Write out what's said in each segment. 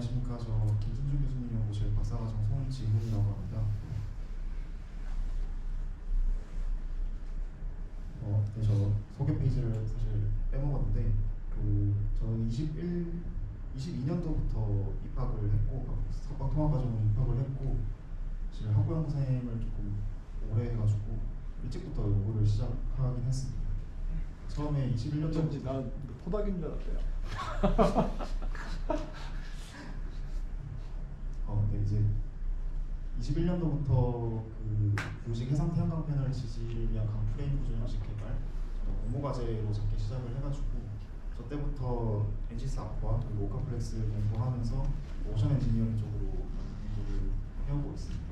안녕하십니까. 저 김순준 교수님하고 제 박사과정 송지훈이라고 합니다. 네, 저 소개 페이지를 사실 빼먹었는데 저는 22년도부터 입학을 했고 석박 통합과정으로 입학을 했고 사실 학부연구생을 조금 오래 해가지고 일찍부터 연구를 시작하긴 했습니다. 처음에 21년도부터 난 포닥인 줄 알았어요. 네, 이제 21년도부터 그 부식 해상 태양광 패널 지지를 위한 강프레임 구조 형식 개발 업무 과제로 잡기 시작을 해가지고 저 때부터 엔시스 아쿠아 그리고 오카플렉스 공부하면서 오션 엔지니어링 쪽으로 공부를 해오고 있습니다.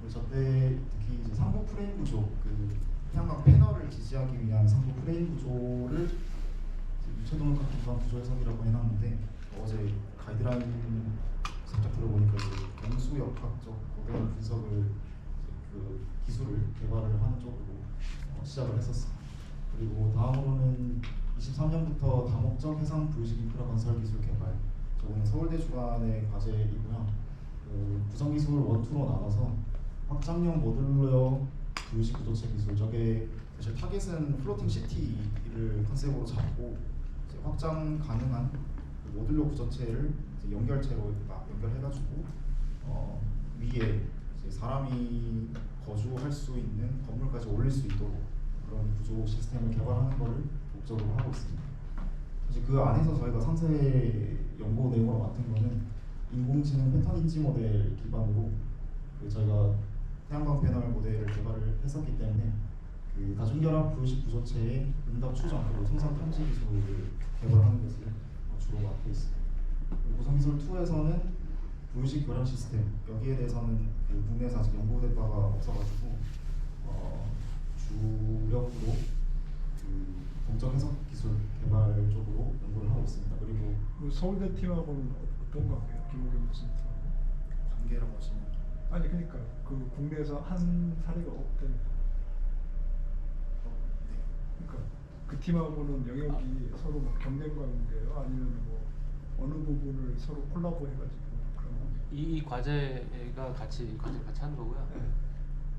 그리고 저때 특히 이제 상부 프레임 구조 그 태양광 패널을 지지하기 위한 상부 프레임 구조를 유체동력학 기반 구조 해석이라고 해놨는데 어제 가이드라인 살짝 들어보니까 이제 경수역학적 거대한 분석을 그 기술을 개발을 하는 쪽으로 시작을 했었습니다. 그리고 다음으로는 23년부터 다목적 해상 부유식 인프라 건설 기술 개발. 저거는 서울대 주관의 과제이고요. 구성기술 원투로 나눠서 확장형 모듈러 부유식 구조체 기술. 저게 사실 타겟은 플로팅 시티를 컨셉으로 잡고 이제 확장 가능한 그 모듈러 구조체를 이제 연결체로 연결해가지고 위에 이제 사람이 거주할 수 있는 건물까지 올릴 수 있도록 그런 구조 시스템을 개발하는 것을 목적으로 하고 있습니다. 사실 그 안에서 저희가 상세 연구 내용으로 맡은 거는 인공지능 패턴 인지 모델 기반으로 저희가 태양광 패널 모델을 개발을 했었기 때문에 그 다중결합 부유식 구조체의 응답 추정 그리고 생산 탐지 기술을 개발하는 것을 주로 맡고 있습니다. 구성기술 2에서는 부유식 교량 시스템 여기에 대해서는 그 국내에서 아직 연구 대가가 없어가지고 주력으로 그 동적 해석 기술 개발 쪽으로 연구를 하고 있습니다. 그리고 서울대 팀하고는 어떤 관계예요? 김우겸 교수님 팀하고? 관계라고 하시면 아니 그러니까 그 국내에서 한 사례가 없다면 네. 그러니까 그 팀하고는 영역이 서로 뭐 경쟁 관계예요? 아니면 뭐 어느 부분을 서로 콜라보 해가지고 그런 이 과제가 같이 하는 거고요. 네.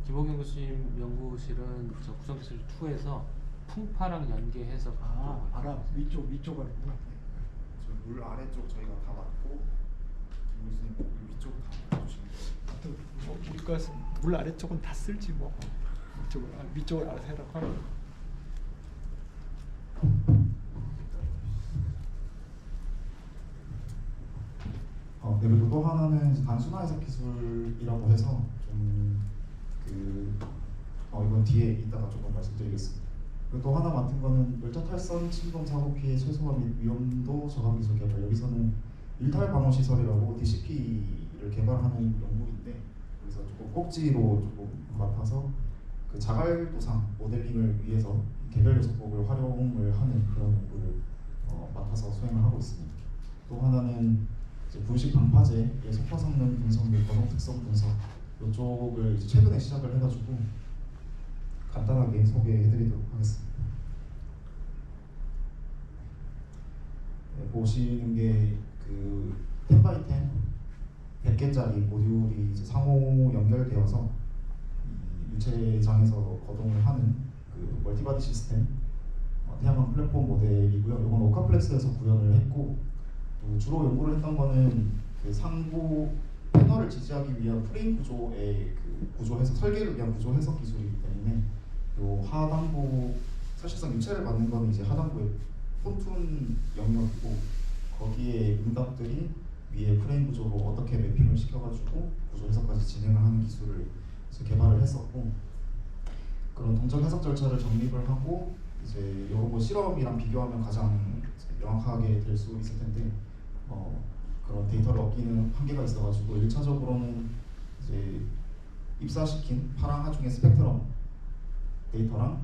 김호경 교수님 연구실은 저 구성기술 2에서 풍파랑 연계해서 바람 위쪽 아니구나. 저 물 아래쪽 저희가 다 맡고 김 교수님 위쪽 다 맡아주시는 거예요. 뭐 우리가 물 아래쪽은 다 쓸지 뭐 위쪽을 알아서 해라고 하면. 그리고 또 하나는 이제 단순화 해석 기술이라고 해서 이건 뒤에 이따가 조금 말씀드리겠습니다. 그리고 또 하나 맡은 거는 열차 탈선 침범 사고 피해 최소화 및 위험도 저감 기술 개발. 여기서는 일탈 방어 시설이라고 DCP를 개발하는 연구인데 그래서 조금 꼭지로 조금 맡아서 그 자갈도상 모델링을 위해서 개별 요소법을 활용을 하는 그런 연구를 맡아서 수행을 하고 있습니다. 또 하나는 부유식 방파제의 속파 성능 분석 및 번호 특성 분석 이쪽을 이제 최근에 시작을 해가지고 간단하게 소개해드리도록 하겠습니다. 네, 보시는 게 그 10x10 100개짜리 모듈이 이제 상호 연결되어서 이 유체장에서 거동을 하는 그 멀티바디 시스템 태양광 플랫폼 모델이고요. 이건 오카플렉스에서 구현을 했고 주로 연구를 했던 거는 그 상부 패널을 지지하기 위한 프레임 구조의 그 구조 해석 설계를 위한 구조 해석 기술이기 때문에 요 하단부 사실상 유체를 받는 거는 이제 하단부의 폰툰 영역이고 거기에 응답들이 위에 프레임 구조로 어떻게 매핑을 시켜가지고 구조 해석까지 진행을 하는 기술을 이제 개발을 했었고 그런 동적 해석 절차를 정립을 하고 이제 이런 거 실험이랑 비교하면 가장 명확하게 될 수 있을 텐데 그런 데이터를 얻기는 한계가 있어가지고 1차적으로는 이제 입사시킨 파랑 하중의 스펙트럼 데이터랑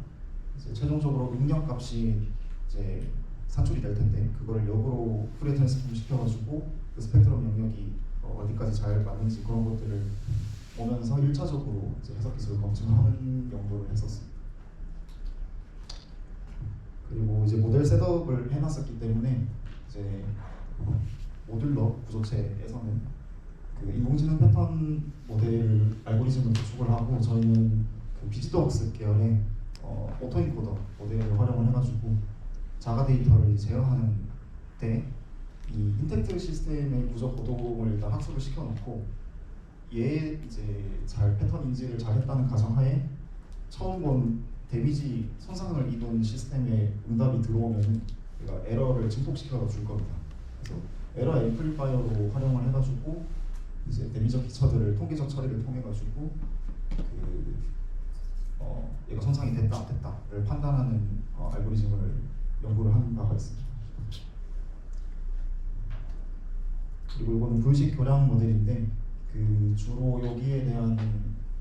이제 최종적으로 응력값이 이제 산출이 될 텐데 그거를 역으로 푸리에 트랜스폼 시켜가지고 그 스펙트럼 영역이 어디까지 잘 맞는지 그런 것들을 보면서 1차적으로 이제 해석 기술 검증하는 연구를 했었습니다. 그리고 이제 모델 셋업을 해놨었기 때문에 이제 모듈러 구조체에서는 그 인공지능 패턴 모델 알고리즘을 구축을 하고 저희는 그 비즈덕스 계열의 오토인코더 모델을 활용을 해가지고 자가 데이터를 제어하는 때 이 인텍트 시스템의 구조 고동을 일단 학습을 시켜놓고 얘 이제 잘 패턴 인지를 잘했다는 가정하에 처음 본 데미지 손상을 입은 시스템에 응답이 들어오면 얘가 에러를 증폭시켜서 줄 겁니다. 그래서 에러 앰플리파이어로 활용을 해가지고 이제 데미지 피처들을 통계적 처리를 통해 가지고 얘가 손상이 됐다 안 됐다를 판단하는 알고리즘을 연구를 한 바가 있습니다. 그리고 이거는 분식 교량 모델인데 그 주로 여기에 대한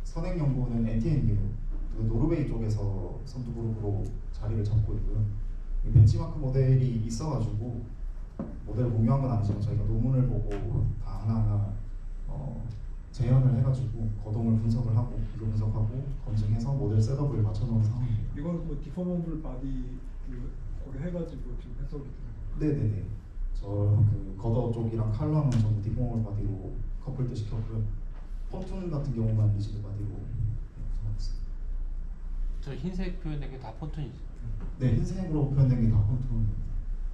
선행 연구는 NTNU 그 노르웨이 쪽에서 선두 그룹으로 자리를 잡고 있고요. 벤치마크 모델이 있어가지고 모델을 공유한 건 아니지만 저희가 논문을 보고 다 하나하나 재현을 해가지고 거동을 분석을 하고 이거 분석하고 검증해서 모델 셋업을 맞춰놓은 상황이에요. 이거는 뭐 디포머블 바디 고려해가지고 지금 해석이 되는 거예요? 네네네. 그 걷어 쪽이랑 칼럼은 전부 디포멀 바디로 커플도 시켰고요. 폰툰 같은 경우만 리지드 바디로 구성했습니다. 저 흰색 표현된 게 다 폰톤이죠. 네, 흰색으로 표현된 게 다 폰툰입니다.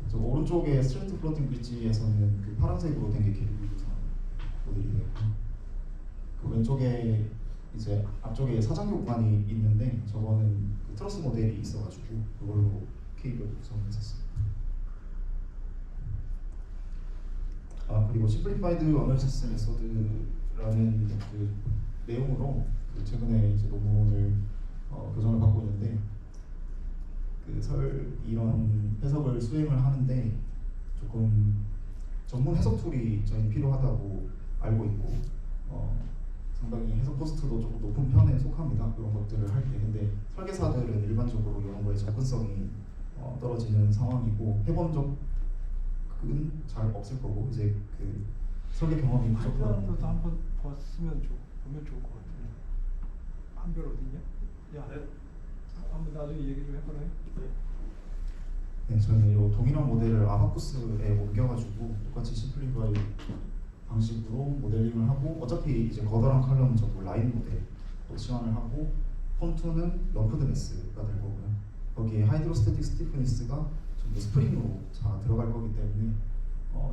저 오른쪽에 스트레이트 플로팅 브릿지에서는 그 파란색으로 된 게 개비 구성 모델이 되고 그 왼쪽에 이제 앞쪽에 사장용 구간이 있는데 저거는 그 트러스 모델이 있어가지고 그걸로 케이블 구성했었습니다. 그리고 심플리파이드 어널리시스 메소드라는 그 내용으로 그 최근에 이제 논문을 교정을 받고 있는데 이런 해석을 수행을 하는데 조금 전문 해석 툴이 저희는 필요하다고 알고 있고 상당히 해석 코스트도 조금 높은 편에 속합니다. 그런 것들을 할 때. 근데 설계사들은 일반적으로 이런 거에 접근성이 떨어지는 상황이고 해본 적은 잘 없을 거고 이제 그 설계 경험이 부족하다. 한별도 한번 보면 좋을 것 같아요. 한별 어디냐? 야, 네. 한번 나중에 얘기 좀 해보래. 네, 저는 이 동일한 모델을 아바쿠스에 옮겨가지고 똑같이 심플리파이 방식으로 모델링을 하고 어차피 이제 거더랑 칼럼은 전부 라인 모델로 치환을 하고 폰투는 럼프드네스가 될 거고요. 거기에 하이드로스태틱 스티프니스가 전부 스프링으로 다 들어갈 거기 때문에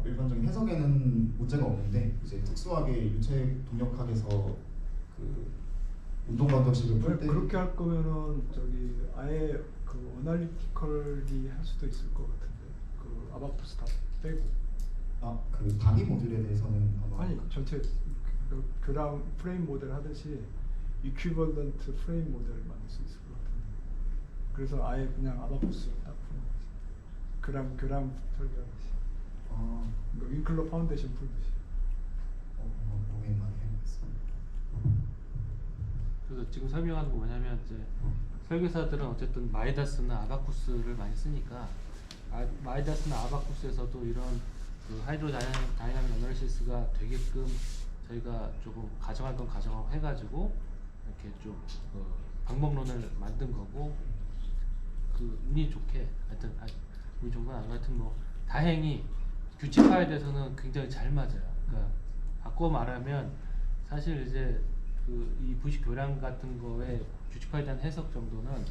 일반적인 해석에는 문제가 없는데 이제 특수하게 유체 동력학에서 그 운동 방정식을 풀 때 그렇게 할 거면은 저기 아예 그 어널리티컬리 할 수도 있을 것 같은데 그 아바쿠스 다 빼고. 그 단위 모듈에 대해서는 아마 아니 전체 그 교랑 프레임 모델 하듯이 이퀴벌런트 프레임 모델을 만들 수 있을 것 같은데 그래서 아예 그냥 아바쿠스로 딱 푸는 거지. 교랑 설계하듯이. 윙클러 파운데이션 풀듯이. 고민 많이 해보겠습니다. 그래서 지금 설명하는 거 뭐냐면 이제 설계사들은 어쨌든 마이다스나 아바쿠스를 많이 쓰니까 마이다스나 아바쿠스에서도 이런 그 하이드로 다이나믹 어널리시스가 되게끔 저희가 조금 가정할 건 가정하고 해가지고 이렇게 좀 방법론을 만든 거고 그 운이 좋게 하여튼 운이 좋은 건 아니고 하여튼 뭐 다행히 규칙화에 대해서는 굉장히 잘 맞아요. 그러니까 바꿔 말하면 사실 이제 이 부식 교량 같은 거에 규칙화에 대한 해석 정도는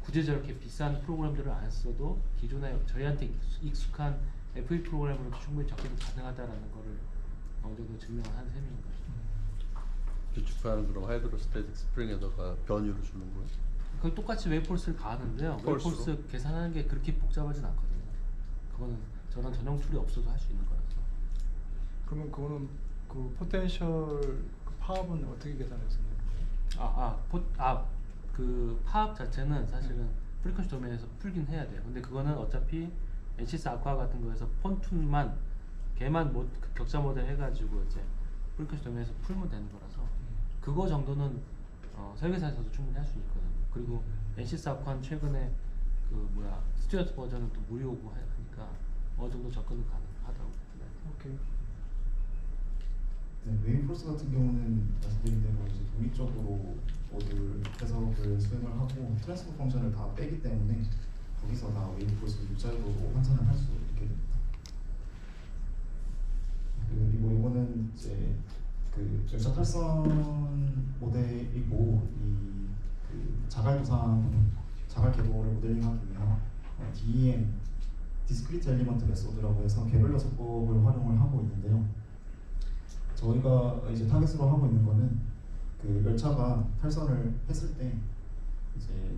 굳이 저렇게 비싼 프로그램들을 안 써도 기존에 저희한테 익숙한 FE 프로그램으로도 충분히 적용이 가능하다라는 거를 어느 정도 증명한 셈인 거죠. 규칙화는 그럼 하이드로스태틱 스프링에다가 변유를 주는 거예요? 거의 똑같이 웨이폴스를 가하는데요. 웨이폴스 계산하는 게 그렇게 복잡하진 않거든요. 그거는 저런 전용 툴이 없어도 할 수 있는 거라서. 그러면 그거는 그 포텐셜 그 파업은 어떻게 계산해서 내는 거예요? 그 파업 자체는 사실은 프리퀀시 도메인에서 풀긴 해야 돼요. 근데 그거는 어차피 NCS 아쿠아 같은 거에서 폰툰만 걔만 격자 모델 해가지고 이제 프리퀀시 도메인에서 풀면 되는 거라서 그거 정도는 설계사에서도 충분히 할 수 있거든요. 그리고 NCS 아쿠아는 최근에 스튜어트 버전은 또 무료고 하니까 어느 정도 접근은 가능하다고. 오케이. 네, 웨이폴스 같은 경우는 말씀드린 대로 이제 독립적으로 모듈 해석을 수행을 하고 트랜스포 펑션을 다 빼기 때문에 거기서 다 웨이폴스 유자적으로 환산을 할 수 있게 됩니다. 이제 그 열차 탈선 모델이고 이그 자갈 도상 자갈 궤도를 모델링하기 위한 DEM 디스크리트 엘리먼트 메소드라고 해서 개별 요소법을 활용을 하고 있는데요. 저희가 이제 타겟으로 하고 있는 거는 그 열차가 탈선을 했을 때 이제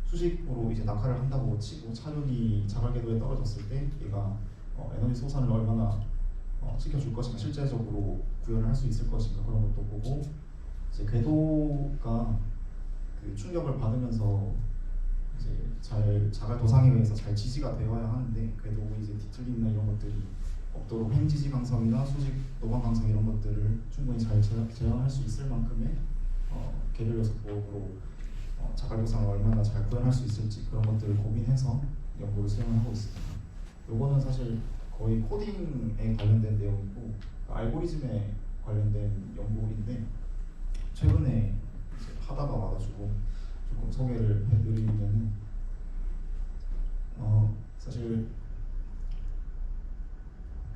수직으로 이제 낙하를 한다고 치고 차륜이 자갈 궤도에 떨어졌을 때 얘가 에너지 소산을 얼마나 시켜줄 것인가, 실제적으로 구현을 할 수 있을 것인가 그런 것도 보고, 이제 궤도가 그 충격을 받으면서 이제 잘 자갈 도상에 의해서 잘 지지가 되어야 하는데 궤도 이제 뒤틀림이나 이런 것들이 없도록 횡지지 강성이나 수직 노방 강성 이런 것들을 충분히 잘 재현할 수 있을 만큼의 개별 요소법으로 자갈 도상을 얼마나 잘 구현할 수 있을지 그런 것들을 고민해서 연구를 수행을 하고 있습니다. 요거는 사실 거의 코딩에 관련된 내용이고 알고리즘에 관련된 연구인데 최근에 이제 하다가 와가지고 조금 소개를 해드리면은 사실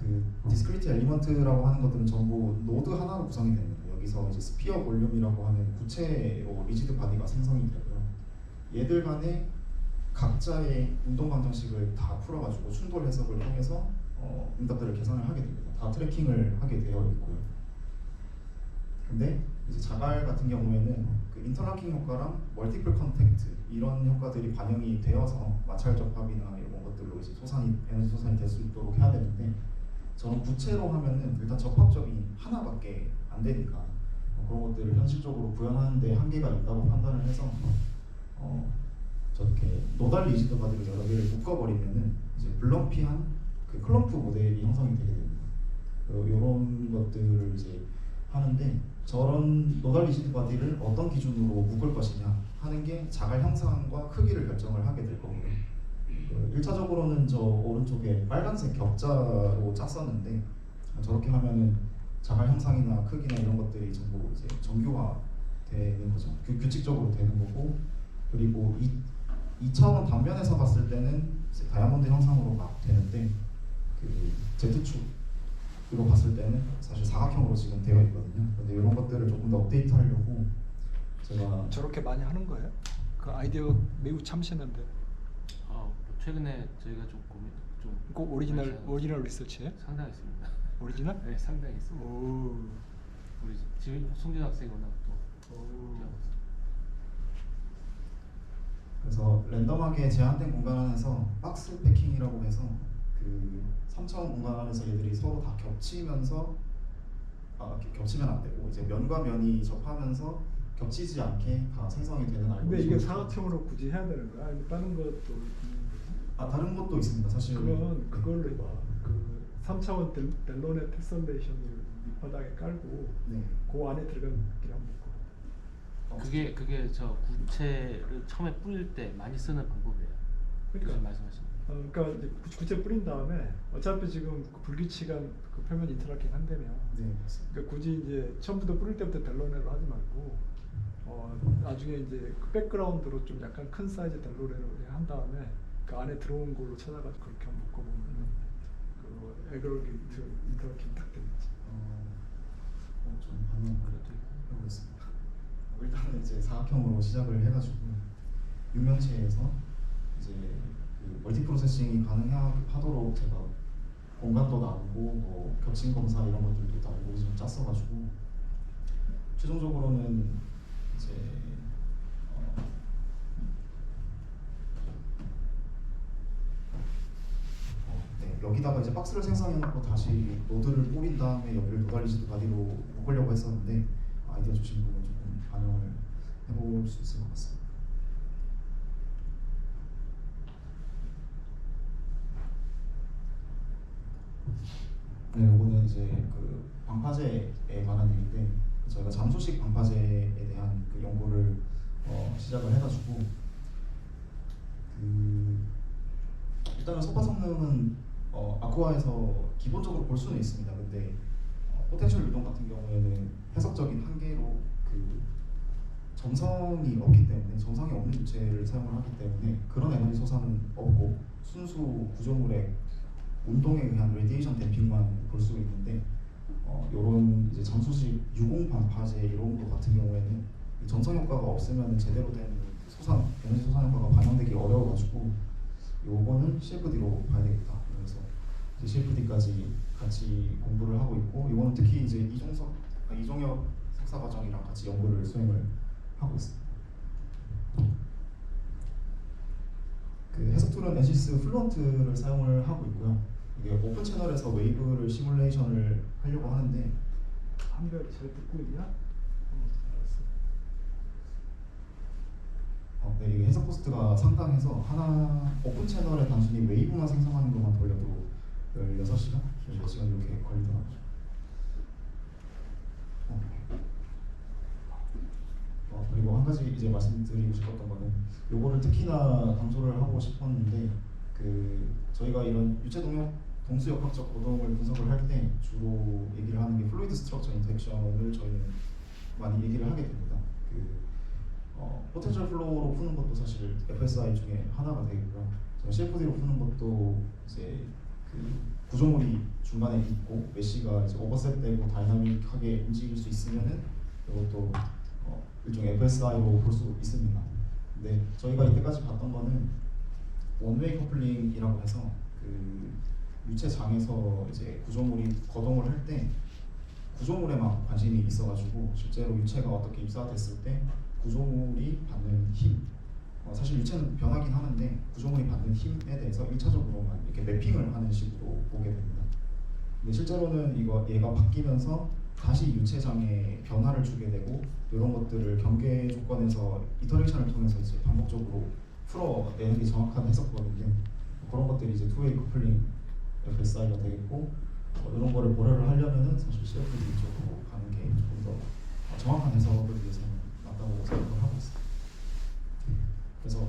그 디스크리트 엘리먼트라고 하는 것들은 전부 노드 하나로 구성이 됩니다. 여기서 이제 스피어 볼륨이라고 하는 구체로 리지드 바디가 생성이 되고요. 얘들 간에 각자의 운동 방정식을 다 풀어가지고 충돌 해석을 통해서 응답들을 계산을 하게 됩니다. 다 트래킹을 하게 되어 있고요. 근데 이제 자갈 같은 경우에는 그 인터락킹 효과랑 멀티플 컨택트 이런 효과들이 반영이 되어서 마찰 접합이나 이런 것들로 이제 에너지 소산이 될 수 있도록 해야 되는데, 저는 구체로 하면은 일단 접합점이 하나밖에 안 되니까 그런 것들을 현실적으로 구현하는데 한계가 있다고 판단을 해서 저렇게 노달 리지드 바디를 여러 개를 묶어버리면은 이제 블럼피한 그 클럼프 모델이 형성이 되게 됩니다. 이런 것들을 이제 하는데, 저런 노달 리지드 바디를 어떤 기준으로 묶을 것이냐 하는 게 자갈 형상과 크기를 결정을 하게 될 거고요. 1차적으로는 저 오른쪽에 빨간색 격자로 짰었는데 저렇게 하면은 자갈 형상이나 크기나 이런 것들이 전부 이제 정규화되는 거죠. 규칙적으로 되는 거고, 그리고 2차원 단면에서 봤을 때는 이제 다이아몬드 형상으로 막 되는데 그 Z축으로 봤을 때는 사실 사각형으로 지금 되어 있거든요. 근데 이런 것들을 조금 더 업데이트하려고 제가 저렇게 많이 하는 거예요? 그 아이디어 매우 참신한데. 최근에 저희가 좀 그 오리지널 리서치에? 상당히 있습니다. 오리지널? 네, 상당히 있습니다. 오. 우리 지금 송진 학생이 워낙 또 오. 그래서 랜덤하게 제한된 공간 안에서 박스 패킹이라고 해서 그 3차원 공간 안에서 얘들이 서로 다 겹치면서 겹치면 안 되고 이제 면과 면이 접하면서 겹치지 않게 다 생성이 되는 알고리즘. 근데 이게 사각형으로 굳이 해야 되는 거야? 아니면 다른 것도 있는 거지? 다른 것도 있습니다. 사실 그러면 그걸로 해봐. 그 3차원 델론의 테셀레이션을 밑바닥에 깔고 네. 그 안에 들어가는 느낌 한번 볼까? 그게 저 구체를 처음에 뿌릴 때 많이 쓰는 방법이에요. 그러니까 말씀하시는. 그러니까 이제 구체 뿌린 다음에 어차피 지금 그 불규칙한 그 표면 인터랙팅 한다며. 네, 맞습니다. 그러니까 굳이 이제 처음부터 뿌릴 때부터 델로네로 하지 말고 나중에 이제 그 백그라운드로 좀 약간 큰 사이즈 델로네로 한 다음에 그 안에 들어온 걸로 찾아가지고 그렇게 한번 묶어보면 그 에그로게이트 인터랙팅 딱 되겠지. 좀 반영을 해보겠습니다. 일단은 이제 사각형으로 시작을 해가지고 유명체에서 이제 그 멀티 프로세싱이 가능하도록 제가 공간도 나누고 뭐 겹친 검사 이런 것들도 다 알고리즘 짰어가지고 최종적으로는 이제 여기다가 이제 박스를 생성해놓고 다시 노드를 뿌린 다음에 여기를 노달 리지드 바디로 묶으려고 했었는데 아이디어 주신 부분 조금 반영을 해볼 수 있을 것 같습니다. 네, 이거는 이제 그 방파제에 관한 얘기인데 저희가 잠수식 방파제에 대한 그 연구를 시작을 해가지고 그 일단은 소파 성능은 아쿠아에서 기본적으로 볼 수는 있습니다. 근데 포텐셜 유동 같은 경우에는 해석적인 한계로 그 점성이 없기 때문에 점성이 없는 유체를 사용을 하기 때문에 그런 에너지 소산은 없고 순수 구조물의 운동에 의한 레디에이션 댐핑만 볼 수 있는데 이런 이제 잠수식 유공 반파제 이런 거 같은 경우에는 이 전성 효과가 없으면 제대로 된 에너지 소산 효과가 반영되기 어려워가지고 요거는 CFD로 봐야 되겠다. 그래서 이제 CFD까지 같이 공부를 하고 있고, 이거는 특히 이제 이종혁 석사과정이랑 같이 연구를 수행을 하고 있습니다. 그 해석 툴은 엔시스 플루언트를 사용을 하고 있고요. 이게 오픈 채널에서 웨이브를 시뮬레이션을 하려고 하는데, 한별 잘 듣고 있냐? 알았어. 네, 이게 해석 코스트가 상당해서 하나 오픈 채널에 단순히 웨이브만 생성하는 것만 돌려도 16시간? 16시간 이렇게 걸리더라고요. 그리고 한 가지 이제 말씀드리고 싶었던 거는, 요거를 특히나 강조를 하고 싶었는데, 그 저희가 이런 유체 동수역학적 고동을 분석을 할 때 주로 얘기를 하는 게 플루이드 스트럭처 인터랙션을 저희는 많이 얘기를 하게 됩니다. 포텐셜 플로우로 푸는 것도 사실 FSI 중에 하나가 되고요. CFD로 푸는 것도 이제 그 구조물이 중간에 있고 메시가 이제 오버셋되고 다이나믹하게 움직일 수 있으면은 이것도 일종의 FSI로 볼 수 있습니다. 근데 저희가 이때까지 봤던 거는 원웨이 커플링이라고 해서 그 유체장에서 이제 구조물이 거동을 할 때 구조물에만 관심이 있어가지고 실제로 유체가 어떻게 입사됐을 때 구조물이 받는 힘, 사실 유체는 변하긴 하는데 구조물이 받는 힘에 대해서 1차적으로만 이렇게 매핑을 하는 식으로 보게 됩니다. 근데 실제로는 얘가 바뀌면서 다시 유체장에 변화를 주게 되고, 이런 것들을 경계 조건에서 이터레이션을 통해서 이제 반복적으로 풀어내는 게 정확한 해석거든요. 그런 것들이 이제 투웨이 커플링 FSI가 되겠고, 이런 거를 고려를 하려면은 사실 CFD 쪽으로 가는 게 조금 더 정확한 해석을 위해서는 맞다고 생각을 하고 있습니다. 그래서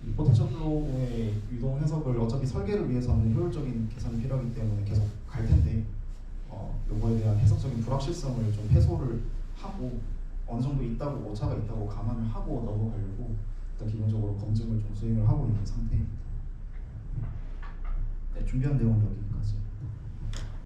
이 포텐셜 플로우의 유동 해석을 어차피 설계를 위해서는 효율적인 계산이 필요하기 때문에 계속 갈 텐데, 요거에 대한 해석적인 불확실성을 좀 해소를 하고 어느 정도 있다고 오차가 있다고 감안을 하고 넘어가려고 일단 기본적으로 검증을 좀 수행을 하고 있는 상태입니다. 네, 준비한 내용은 여기까지.